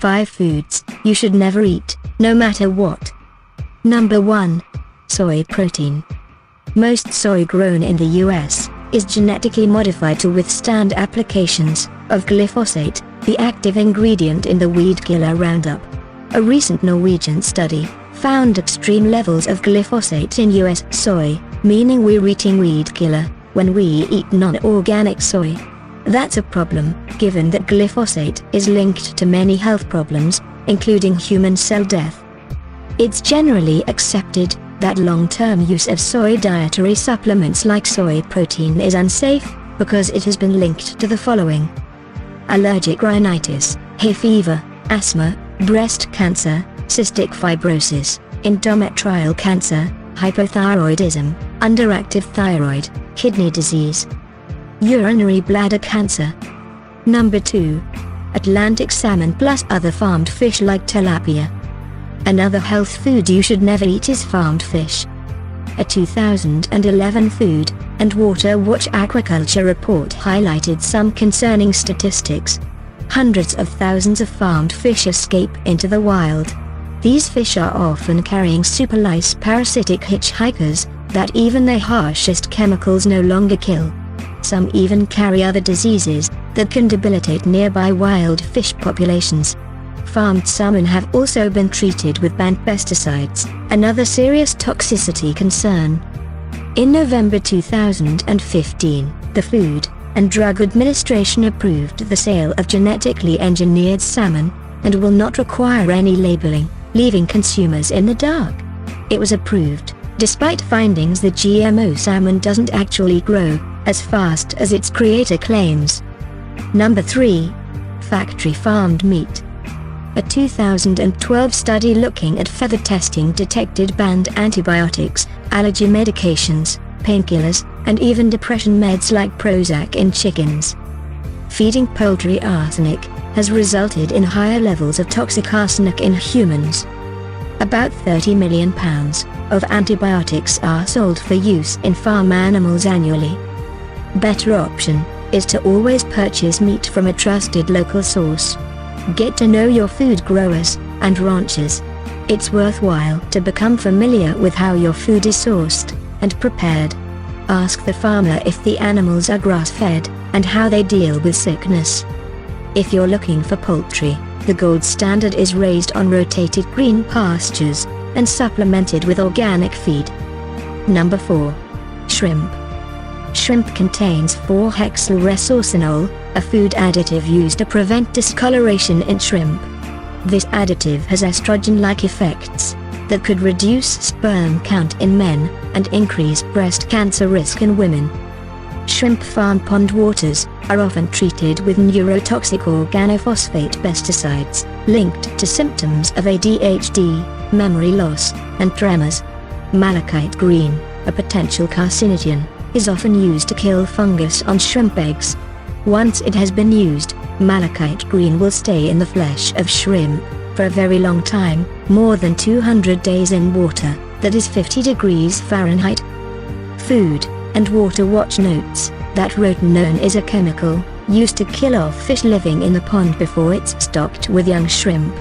5 foods you should never eat, no matter what. Number 1. Soy protein. Most soy grown in the US is genetically modified to withstand applications of glyphosate, the active ingredient in the weed killer Roundup. A recent Norwegian study found extreme levels of glyphosate in US soy, meaning we're eating weed killer when we eat non-organic soy. That's a problem, given that glyphosate is linked to many health problems, including human cell death. It's generally accepted that long-term use of soy dietary supplements like soy protein is unsafe, because it has been linked to the following: allergic rhinitis, hay fever, asthma, breast cancer, cystic fibrosis, endometrial cancer, hypothyroidism, underactive thyroid, kidney disease, urinary bladder cancer. Number 2. Atlantic salmon plus other farmed fish like tilapia. Another health food you should never eat is farmed fish. A 2011 Food and Water Watch aquaculture report highlighted some concerning statistics. Hundreds of thousands of farmed fish escape into the wild. These fish are often carrying superlice parasitic hitchhikers that even the harshest chemicals no longer kill. Some even carry other diseases that can debilitate nearby wild fish populations. Farmed salmon have also been treated with banned pesticides, another serious toxicity concern. In November 2015, the Food and Drug Administration approved the sale of genetically engineered salmon, and will not require any labeling, leaving consumers in the dark. It was approved, despite findings that GMO salmon doesn't actually grow as fast as its creator claims. Number 3. Factory farmed meat. A 2012 study looking at feather testing detected banned antibiotics, allergy medications, painkillers, and even depression meds like Prozac in chickens. Feeding poultry arsenic has resulted in higher levels of toxic arsenic in humans. About 30 million pounds of antibiotics are sold for use in farm animals annually. Better option is to always purchase meat from a trusted local source. Get to know your food growers and ranchers. It's worthwhile to become familiar with how your food is sourced and prepared. Ask the farmer if the animals are grass-fed and how they deal with sickness. If you're looking for poultry, the gold standard is raised on rotated green pastures and supplemented with organic feed. Number 4. Shrimp. Shrimp contains 4-hexylresorcinol, a food additive used to prevent discoloration in shrimp. This additive has estrogen-like effects that could reduce sperm count in men and increase breast cancer risk in women. Shrimp farm pond waters are often treated with neurotoxic organophosphate pesticides, linked to symptoms of ADHD, memory loss, and tremors. Malachite green, a potential carcinogen, is often used to kill fungus on shrimp eggs. Once it has been used, malachite green will stay in the flesh of shrimp for a very long time, more than 200 days in water, that is 50 degrees Fahrenheit. Food and Water Watch notes that rotenone is a chemical used to kill off fish living in the pond before it's stocked with young shrimp.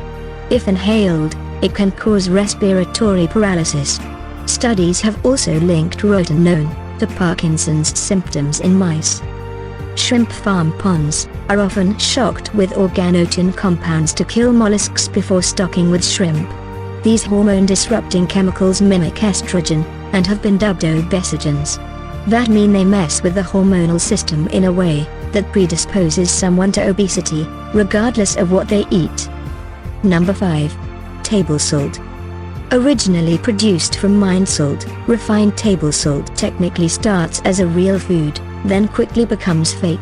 If inhaled, it can cause respiratory paralysis. Studies have also linked rotenone to Parkinson's symptoms in mice. Shrimp farm ponds are often shocked with organotin compounds to kill mollusks before stocking with shrimp. These hormone-disrupting chemicals mimic estrogen and have been dubbed obesogens. That means they mess with the hormonal system in a way that predisposes someone to obesity, regardless of what they eat. Number 5. Table salt. Originally produced from mine salt, refined table salt technically starts as a real food, then quickly becomes fake.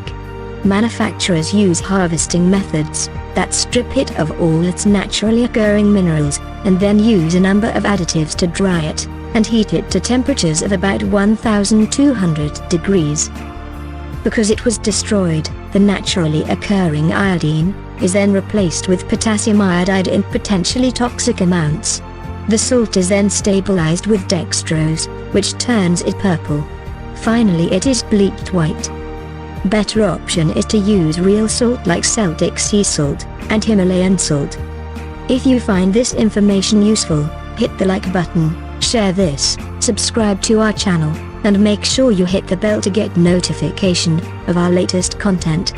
Manufacturers use harvesting methods that strip it of all its naturally occurring minerals, and then use a number of additives to dry it and heat it to temperatures of about 1200 degrees. Because it was destroyed, the naturally occurring iodine is then replaced with potassium iodide in potentially toxic amounts. The salt is then stabilized with dextrose, which turns it purple. Finally it is bleached white. Better option is to use real salt like Celtic sea salt and Himalayan salt, If you find this information useful, hit the like button, share this, subscribe to our channel, and make sure you hit the bell to get notification of our latest content.